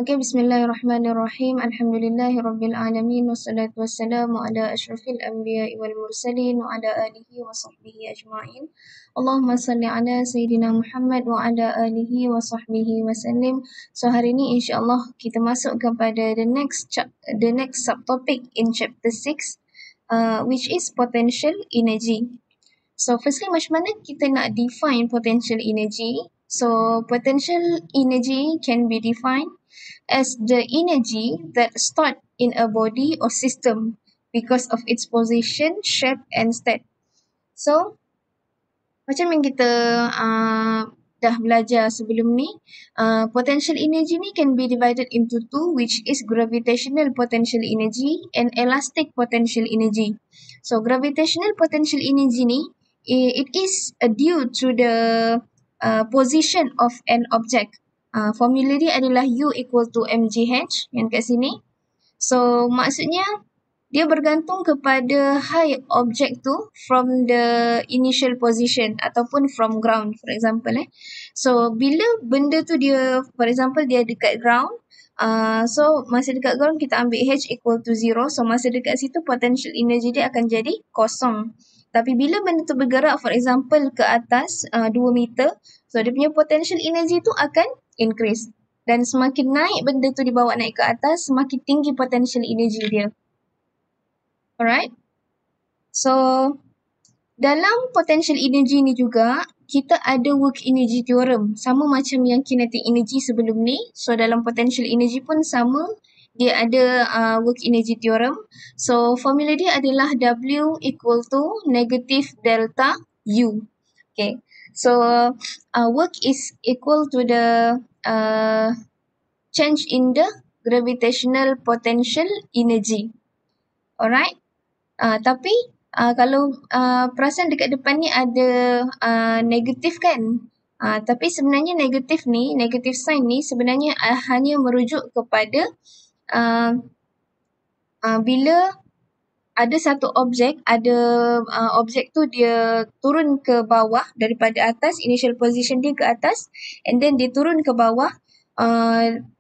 Okay, bismillahirrahmanirrahim. Alhamdulillahirabbil alamin wassalatu wassalamu ala asyrafil anbiya'i wal mursalin wa ala alihi wa sahbihi ajma'in. Allahumma salli ala sayyidina Muhammad wa ala alihi wa sahbihi wasallim. So hari ini insya-Allah kita masuk kepada the next subtopic in chapter 6 which is potential energy. So firstly, macam mana kita nak define potential energy? So potential energy can be defined as the energy that stored in a body or system because of its position, shape and state. So macam yang kita dah belajar sebelum ni, potential energy ni can be divided into two, which is gravitational potential energy and elastic potential energy. So gravitational potential energy ni, it is due to the position of an object. Formula dia adalah U equal to mgh yang kat sini. So maksudnya dia bergantung kepada height object tu from the initial position ataupun from ground, for example. So bila benda tu dia, for example dia dekat ground, so masa dekat ground kita ambil H equal to 0. So masa dekat situ potential energy dia akan jadi kosong. Tapi bila benda tu bergerak, for example ke atas 2 meter, so dia punya potential energy tu akan increase. Dan semakin naik benda tu dibawa naik ke atas, semakin tinggi potential energy dia. Alright. So dalam potential energy ni juga, kita ada work energy theorem. Sama macam yang kinetic energy sebelum ni. So dalam potential energy pun sama. Dia ada work energy theorem. So formula dia adalah W equal to negative delta U. Okay. So work is equal to the change in the gravitational potential energy. Alright. Tapi kalau perasan dekat depan ni ada negatif kan. Tapi sebenarnya negatif ni, negative sign ni sebenarnya hanya merujuk kepada bila ada satu objek, objek tu dia turun ke bawah daripada atas, initial position dia ke atas, and then dia turun ke bawah.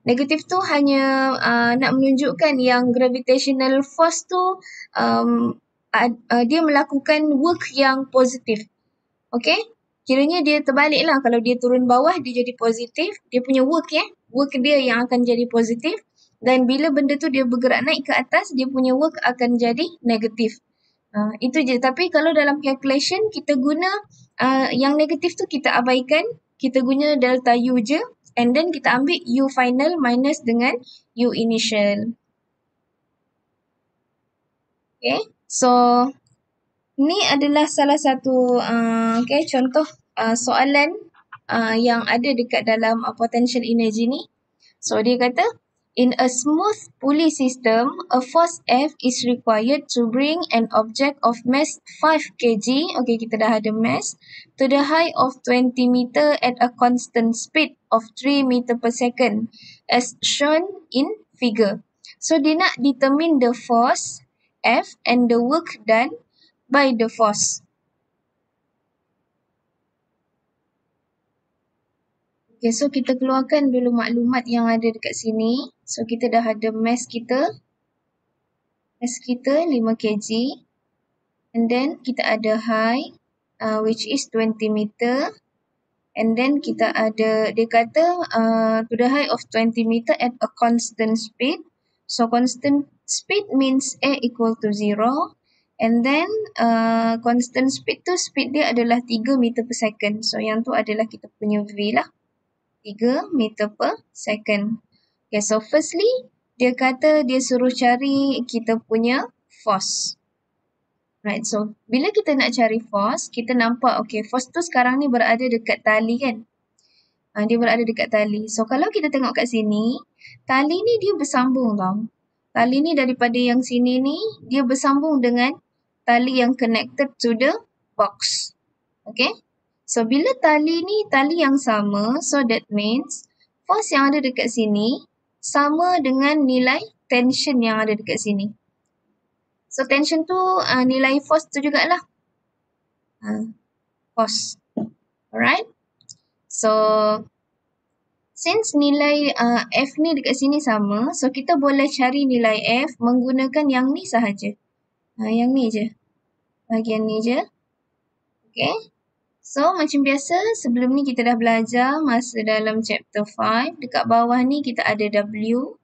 Negatif tu hanya nak menunjukkan yang gravitational force tu dia melakukan work yang positif. Okay? Kiranya dia terbalik lah. Kalau dia turun bawah, dia jadi positif. Dia punya work work dia yang akan jadi positif. Dan bila benda tu dia bergerak naik ke atas, dia punya work akan jadi negatif. Itu je. Tapi kalau dalam calculation, kita guna yang negatif tu kita abaikan. Kita guna delta U je. And then kita ambil U final minus dengan U initial. Okay. So, ni adalah salah satu contoh soalan yang ada dekat dalam potential energy ni. So dia kata, in a smooth pulley system, a force F is required to bring an object of mass 5 kg, okay kita dah ada mass, to the height of 20 meter at a constant speed of 3 meter per second as shown in figure. So dia nak determine the force F and the work done by the force. Okay, so kita keluarkan dulu maklumat yang ada dekat sini. So kita dah ada mass kita. Mass kita 5 kg. And then kita ada height which is 20 meter. And then kita ada, dia kata to the height of 20 meter at a constant speed. So constant speed means A equal to 0. And then constant speed tu, speed dia adalah 3 meter per second. So yang tu adalah kita punya V lah. 3 meter per second. Okay, so firstly, dia kata dia suruh cari kita punya force. Right, so bila kita nak cari force, kita nampak, okay, force tu sekarang ni berada dekat tali kan? Dia berada dekat tali. So kalau kita tengok kat sini, tali ni dia bersambung tau. Tali ni daripada yang sini ni, dia bersambung dengan tali yang connected to the box. Okay? So, bila tali ni tali yang sama, so that means force yang ada dekat sini sama dengan nilai tension yang ada dekat sini. So, tension tu nilai force tu jugalah. Force. Alright? So, Since nilai F ni dekat sini sama, so kita boleh cari nilai F menggunakan yang ni sahaja. Yang ni je. Bahagian ni je. Okay. So macam biasa sebelum ni kita dah belajar masa dalam chapter 5. Dekat bawah ni kita ada W.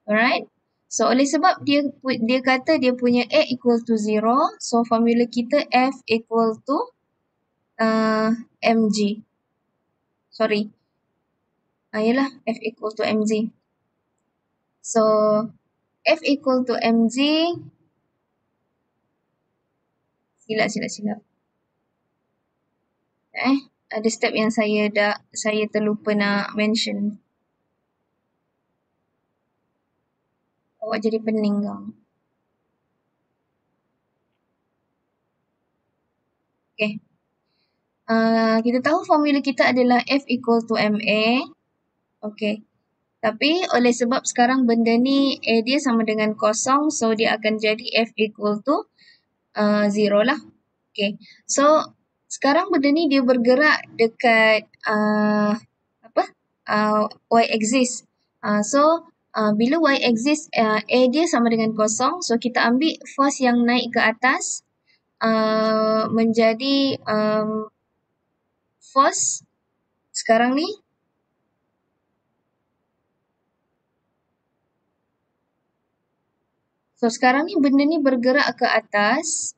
Alright. So oleh sebab dia kata dia punya A equal to 0. So formula kita F equal to mg. Sorry. Yalah, F equal to mg. So F equal to mg. Silap. Ada step yang saya terlupa nak mention. Awak jadi pening kau. Okay. Kita tahu formula kita adalah F equal to MA. Okay. Tapi oleh sebab sekarang benda ni A dia sama dengan kosong, so dia akan jadi F equal to 0 lah. Okay. So sekarang benda ni dia bergerak dekat Y axis. So bila Y axis A dia sama dengan kosong, so kita ambil force yang naik ke atas menjadi force sekarang ni so sekarang ni benda ni bergerak ke atas.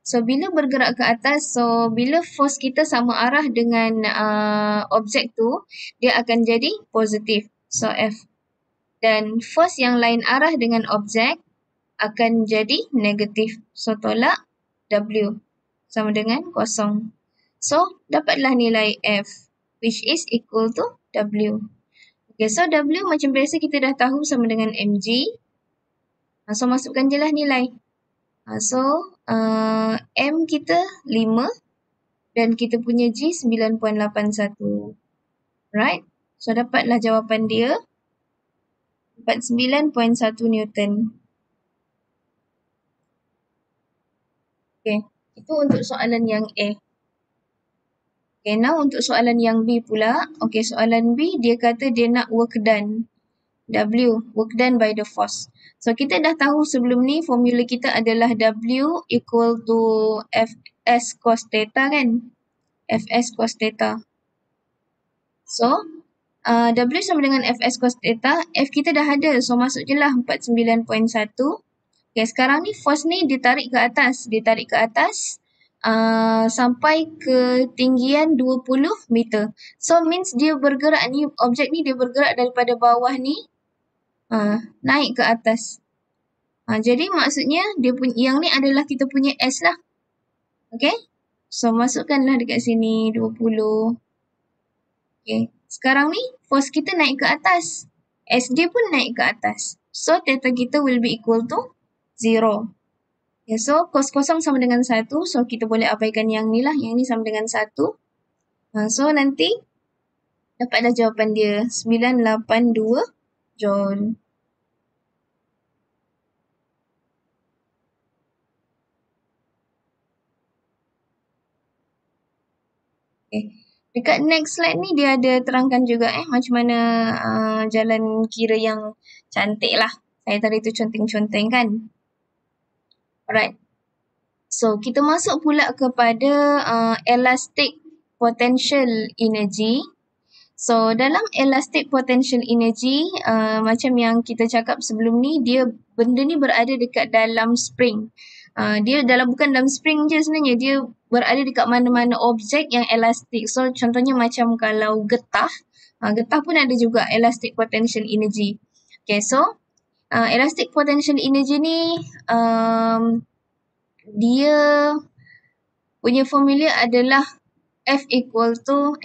So bila bergerak ke atas, so bila force kita sama arah dengan objek tu, dia akan jadi positif. So F. Dan force yang lain arah dengan objek akan jadi negatif. So tolak W sama dengan kosong. So dapatlah nilai F which is equal to W. Okay, so W macam biasa kita dah tahu sama dengan mg. So masukkan je lah nilai. So M kita 5 dan kita punya G 9.81. Right? So dapatlah jawapan dia 49.1 Newton. Okay, itu untuk soalan yang A. Okay, now untuk soalan yang B pula. Okay, soalan B dia kata dia nak work done. W, work done by the force. So kita dah tahu sebelum ni formula kita adalah W equal to Fs cos theta kan? Fs cos theta. So W sama dengan Fs cos theta. F kita dah ada, so masuk je lah 49.1. Okay, sekarang ni force ni ditarik ke atas. Sampai ke tinggian 20 meter. So means dia bergerak ni, objek ni dia bergerak daripada bawah ni naik ke atas. Jadi maksudnya dia punya yang ni adalah kita punya S lah. Okay. So masukkanlah dekat sini 20. Okay. Sekarang ni force kita naik ke atas. S dia pun naik ke atas. So theta kita will be equal to 0. Okay, so cos kosong sama dengan 1. So kita boleh abaikan yang ni lah. Yang ni sama dengan 1. So nanti dapatlah jawapan dia 982 Joule. Okay. Dekat next slide ni dia ada terangkan juga macam mana jalan kira yang cantik lah. Saya tadi tu conteng-conteng kan. Alright. So kita masuk pula kepada elastic potential energy. So dalam elastic potential energy macam yang kita cakap sebelum ni, benda ni berada dekat dalam spring. Dia bukan dalam spring je sebenarnya, dia berada dekat mana-mana objek yang elastik. So contohnya macam kalau getah, getah pun ada juga elastic potential energy. Okay, so elastic potential energy ni dia punya formula adalah F equal to,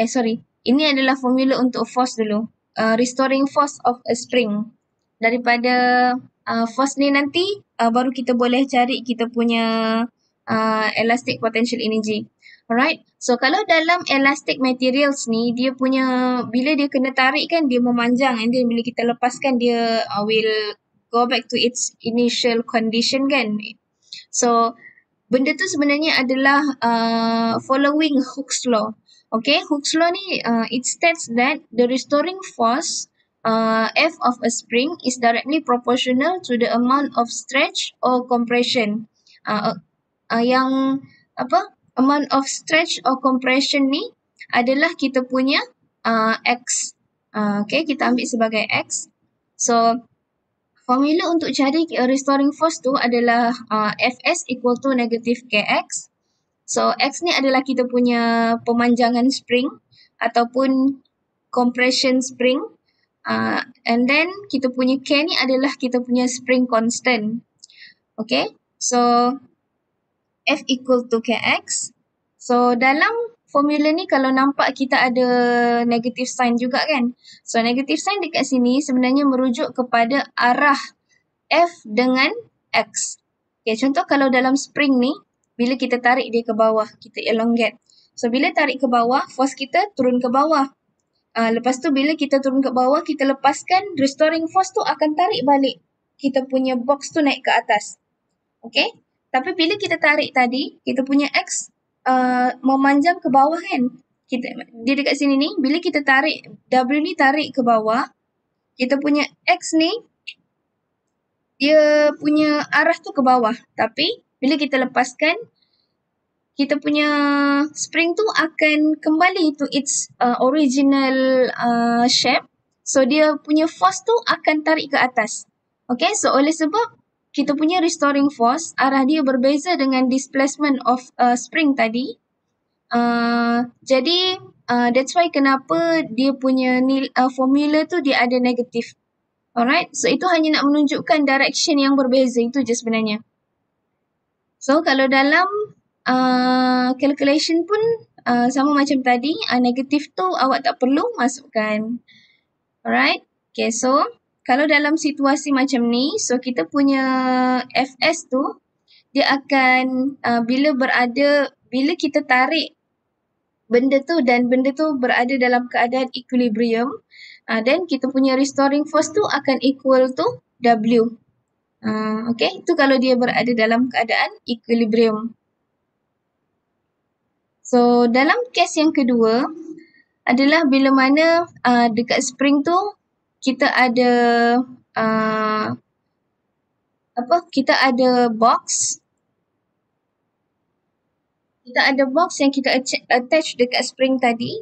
ini adalah formula untuk force dulu. Restoring force of a spring. Daripada force ni nanti baru kita boleh cari kita punya elastic potential energy. Alright. So kalau dalam elastic materials ni, dia punya bila dia kena tarik kan, dia memanjang, and then bila kita lepaskan dia will go back to its initial condition kan. So benda tu sebenarnya adalah following Hooke's law. Okay, Hooke's law ni it states that the restoring force F of a spring is directly proportional to the amount of stretch or compression. Yang apa? Amount of stretch or compression ni adalah kita punya X. Okay, kita ambil sebagai X. So, formula untuk cari restoring force tu adalah Fs equal to negative Kx. So, X ni adalah kita punya pemanjangan spring ataupun compression spring. And then kita punya K ni adalah kita punya spring constant. Okay, so F equal to Kx. So, dalam formula ni kalau nampak kita ada negative sign juga kan. So, negative sign dekat sini sebenarnya merujuk kepada arah F dengan X. Okay, contoh kalau dalam spring ni, bila kita tarik dia ke bawah, kita elongate. So, bila tarik ke bawah, force kita turun ke bawah. Lepas tu bila kita turun ke bawah, kita lepaskan, restoring force tu akan tarik balik kita punya box tu naik ke atas. Okay? Tapi bila kita tarik tadi, kita punya X memanjang ke bawah kan. Dia dekat sini ni, bila kita tarik, W ni tarik ke bawah, kita punya X ni, dia punya arah tu ke bawah. Tapi bila kita lepaskan, kita punya spring tu akan kembali to its original shape. So, dia punya force tu akan tarik ke atas. Okay, so oleh sebab kita punya restoring force, arah dia berbeza dengan displacement of spring tadi. Jadi, that's why kenapa dia punya formula tu dia ada negatif. Alright, so itu hanya nak menunjukkan direction yang berbeza, itu je sebenarnya. So, kalau dalam calculation pun sama macam tadi, negatif tu awak tak perlu masukkan. Alright, okay, so kalau dalam situasi macam ni, so kita punya Fs tu, dia akan bila kita tarik benda tu dan benda tu berada dalam keadaan equilibrium, then kita punya restoring force tu akan equal to W. Okay, itu kalau dia berada dalam keadaan equilibrium. So, dalam kes yang kedua adalah bila mana dekat spring tu kita ada kita ada box. Kita ada box yang kita attach dekat spring tadi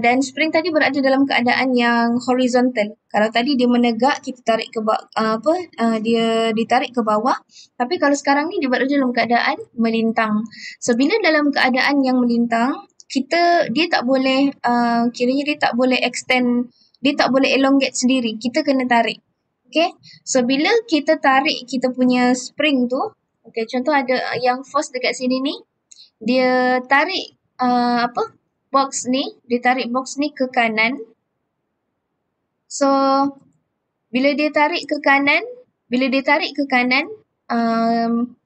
dan spring tadi berada dalam keadaan yang horizontal. Kalau tadi dia menegak, kita tarik ke dia ditarik ke bawah. Tapi kalau sekarang ni dia berada dalam keadaan melintang. So bila dalam keadaan yang melintang, dia tak boleh kiranya dia tak boleh extend, dia tak boleh elongate sendiri. Kita kena tarik. Okay, so bila kita tarik kita punya spring tu, okay, contoh ada yang force dekat sini ni, dia tarik box ni, dia tarik box ni ke kanan. So, bila dia tarik ke kanan,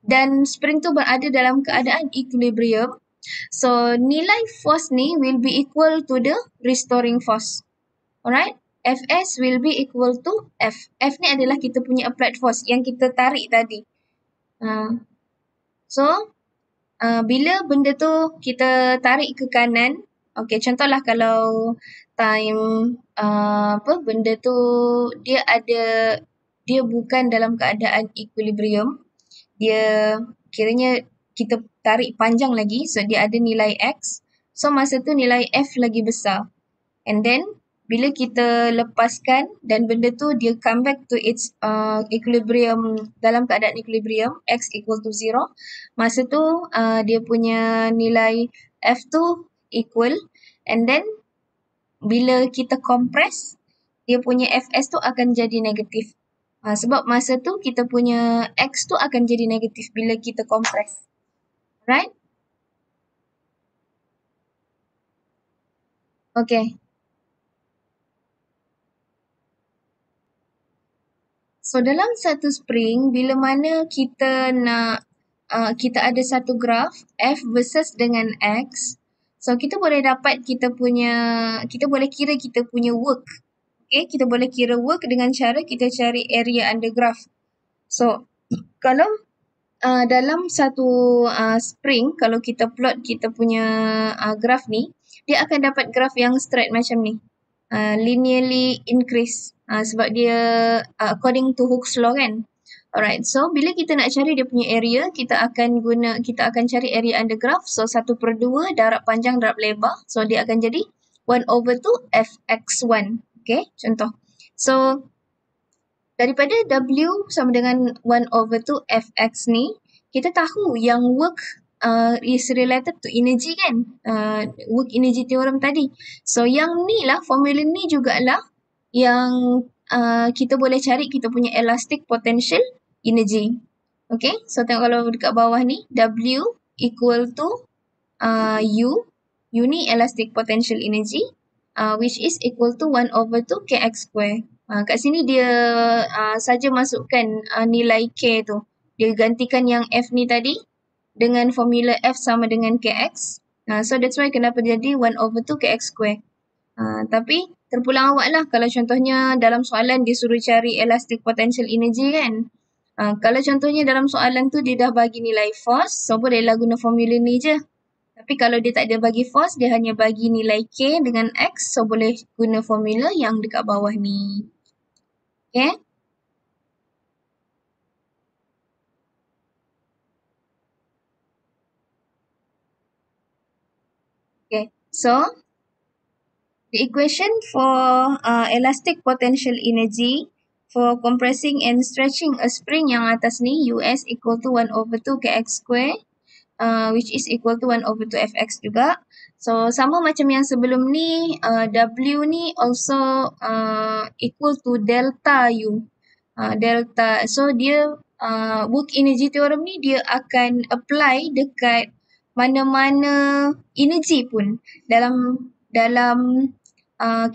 dan spring tu berada dalam keadaan equilibrium, so nilai force ni will be equal to the restoring force. Alright? Fs will be equal to F. F ni adalah kita punya applied force yang kita tarik tadi. So, bila benda tu kita tarik ke kanan, okay, contohlah kalau time benda tu dia bukan dalam keadaan equilibrium, dia kiranya kita tarik panjang lagi, so dia ada nilai X, so masa tu nilai F lagi besar. And then bila kita lepaskan dan benda tu dia come back to its equilibrium, dalam keadaan equilibrium, X equal to 0, masa tu dia punya nilai F tu equal, and then bila kita compress, dia punya Fs tu akan jadi negatif. Sebab masa tu kita punya X tu akan jadi negatif bila kita compress. Right? Okay. So, dalam satu spring, bila mana kita nak, kita ada satu graf F versus dengan X, so kita boleh dapat kita boleh kira kita punya work. Okay, kita boleh kira work dengan cara kita cari area under graph. So, kalau dalam satu spring, kalau kita plot kita punya graf ni, dia akan dapat graf yang straight macam ni. Linearly increase. Sebab dia according to Hooke's law kan. Alright, so bila kita nak cari dia punya area, kita akan cari area under graph. So 1/2 darab panjang darab lebar. So dia akan jadi 1/2 fx1. Okay, contoh. So daripada W sama dengan 1/2 fx ni, kita tahu yang work is related to energy kan, work energy theorem tadi. So yang ni lah, formula ni jugalah yang kita boleh cari kita punya elastic potential energy. Okay, so tengok kalau dekat bawah ni, W equal to U. U ni elastic potential energy, which is equal to 1/2 kx square. Kat sini dia saja masukkan nilai K tu. Dia gantikan yang F ni tadi dengan formula F sama dengan Kx. So that's why kenapa jadi 1/2 Kx square. Tapi terpulang awak lah kalau contohnya dalam soalan dia suruh cari elastic potential energy kan. Kalau contohnya dalam soalan tu dia dah bagi nilai force, so bolehlah guna formula ni je. Tapi kalau dia tak ada bagi force, dia hanya bagi nilai K dengan X, so boleh guna formula yang dekat bawah ni. Okay? Okay, so the equation for elastic potential energy for compressing and stretching a spring yang atas ni, US equal to 1/2 Kx square, which is equal to 1/2 Fx juga. So sama macam yang sebelum ni, W ni also equal to delta U. Delta, so dia work energy theorem ni dia akan apply dekat mana-mana energy pun. Dalam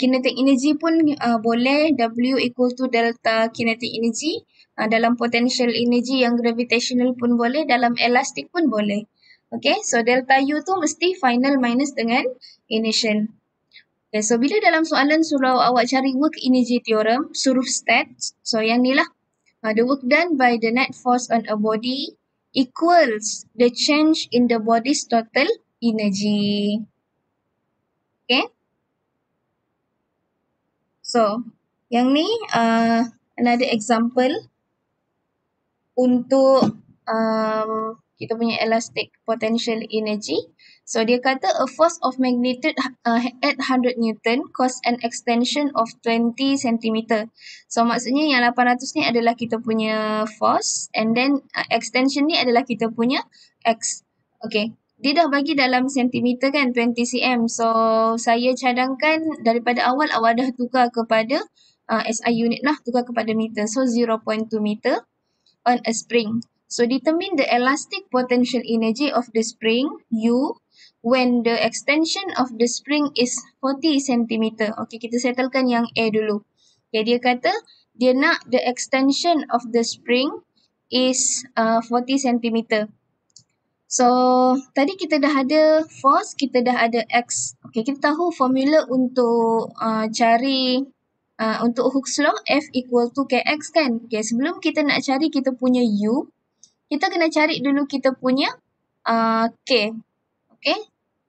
kinetic energy pun boleh, W equal to delta kinetic energy. Dalam potential energy yang gravitational pun boleh, dalam elastic pun boleh. Okay, so delta U tu mesti final minus dengan initial. Okay, so bila dalam soalan suruh awak cari work energy theorem, suruh stats, so yang ni lah. The work done by the net force on a body equals the change in the body's total energy. Okay. So, yang ni another example untuk kita punya elastic potential energy. So, dia kata a force of magnitude at 100 Newton cause an extension of 20 cm. So, maksudnya yang 800 ni adalah kita punya force and then extension ni adalah kita punya X. Okay. Dia dah bagi dalam sentimeter kan, 20 cm. So, saya cadangkan daripada awal awak dah tukar kepada SI unit lah, tukar kepada meter. So, 0.2 meter on a spring. So, determine the elastic potential energy of the spring, U, when the extension of the spring is 40 cm. Okay, kita settlekan yang A dulu. Okay, dia kata, dia nak the extension of the spring is 40 cm. So, tadi kita dah ada force, kita dah ada X. Okay, kita tahu formula untuk cari untuk Hooke's law, F equal to Kx kan. Okay, sebelum kita nak cari kita punya U, kita kena cari dulu kita punya K. Okay,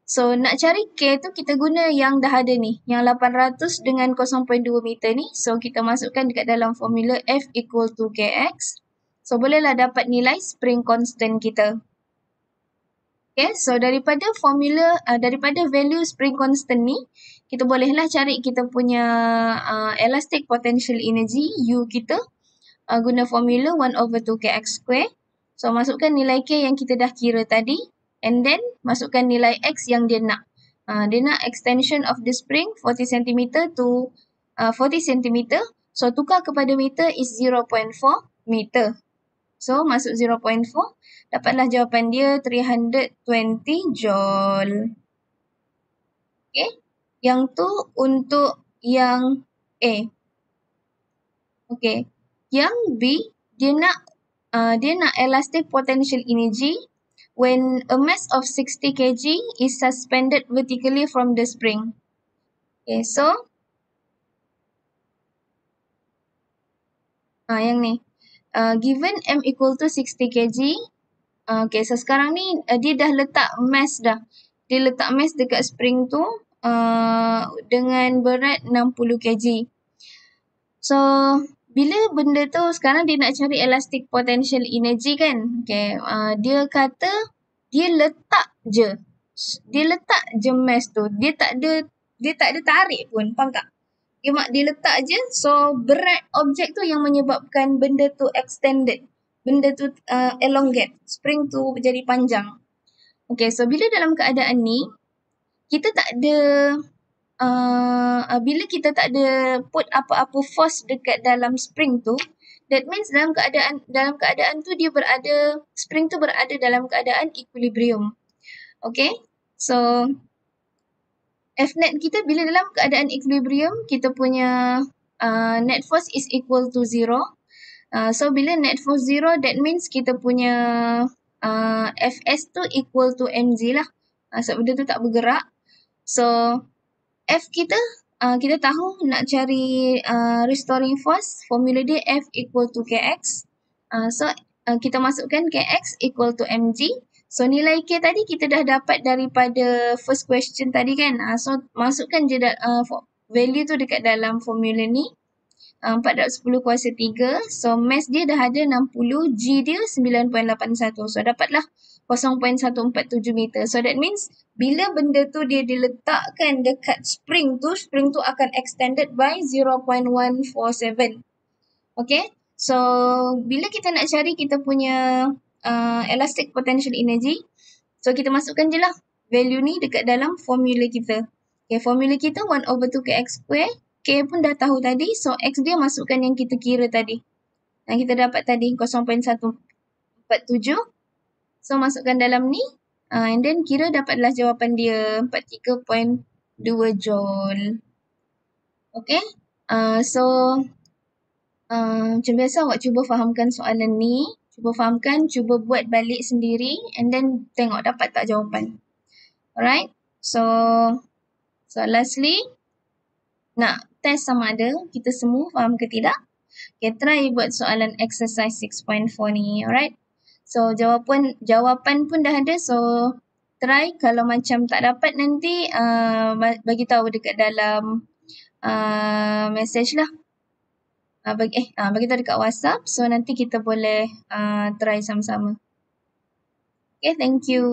so nak cari K tu kita guna yang dah ada ni, yang 800 dengan 0.2 meter ni. So, kita masukkan dekat dalam formula F equal to Kx. So, bolehlah dapat nilai spring constant kita. Okay, so daripada formula, daripada value spring constant ni, kita bolehlah cari kita punya elastic potential energy, U kita, guna formula 1/2 Kx square. So, masukkan nilai K yang kita dah kira tadi, and then masukkan nilai X yang dia nak. Dia nak extension of the spring 40 cm to 40 cm. So, tukar kepada meter is 0.4 meter. So, masuk 0.4. Dapatlah jawapan dia 320 joule. Okay. Yang tu untuk yang A. Okay. Yang B, dia nak elastic potential energy when a mass of 60 kg is suspended vertically from the spring. Okay, so yang ni. Given M equal to 60 kg, okay, so sekarang ni dia dah letak mass dah. Dia letak mass dekat spring tu dengan berat 60 kg. So, bila benda tu sekarang dia nak cari elastic potential energy kan. Okay, dia kata dia letak je. Dia letak je mass tu. Dia tak ada tarik pun. Faham tak? Dia letak je. So, berat objek tu yang menyebabkan benda tu extended. Benda tu elongate. Spring tu jadi panjang. Okay, so bila dalam keadaan ni, kita tak ada bila kita tak ada put apa-apa force dekat dalam spring tu, that means dalam keadaan tu spring tu berada dalam keadaan equilibrium. Okay, so F net kita bila dalam keadaan equilibrium, kita punya net force is equal to 0. So bila net force 0, that means kita punya Fs tu equal to mg lah. Sebab benda tu tak bergerak. So F kita, kita tahu nak cari restoring force, formula dia F equal to Kx. So kita masukkan Kx equal to mg. So nilai K tadi kita dah dapat daripada first question tadi kan. So masukkan je value tu dekat dalam formula ni. 410 kuasa 3. So mass dia dah ada 60, G dia 9.81. So dapatlah 0.147 meter. So that means bila benda tu dia diletakkan dekat spring tu akan extended by 0.147. Okay. So bila kita nak cari kita punya elastic potential energy, so kita masukkan je lah value ni dekat dalam formula kita. Okay, formula kita 1/2 Kx square. K pun dah tahu tadi. So X dia masukkan yang kita kira tadi. Yang kita dapat tadi 0.147. So masukkan dalam ni. And then kira dapatlah jawapan dia 43.2 joule. Okay. So macam biasa awak cuba fahamkan soalan ni. Cuba fahamkan, cuba buat balik sendiri. And then tengok dapat tak jawapan. Alright. So lastly, nak test sama ada kita semua faham ke tidak. Okay, try buat soalan exercise 6.4 ni. Alright. So jawapan pun dah ada. So try, kalau macam tak dapat nanti bagi tahu dekat dalam message lah. Bagi tahu dekat WhatsApp. So nanti kita boleh try sama-sama. Okay, thank you.